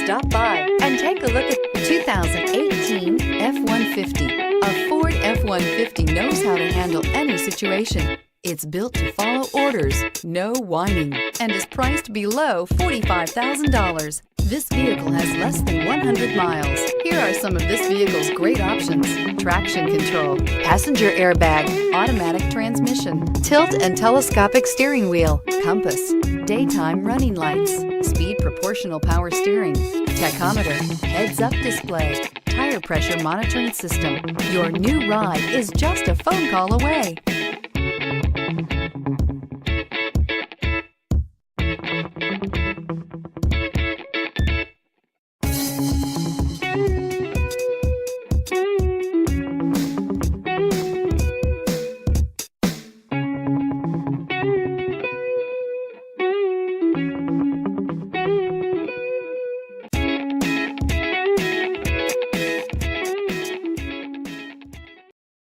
Stop by and take a look at the 2018 F-150. A Ford F-150 knows how to handle any situation. It's built to follow orders, no whining, and is priced below $45,000. This vehicle has less than 100 miles. Here are some of this vehicle's great options: traction control, passenger airbag, automatic transmission, tilt and telescopic steering wheel, compass, daytime running lights, speed proportional power steering, tachometer, heads-up display, tire pressure monitoring system. Your new ride is just a phone call away.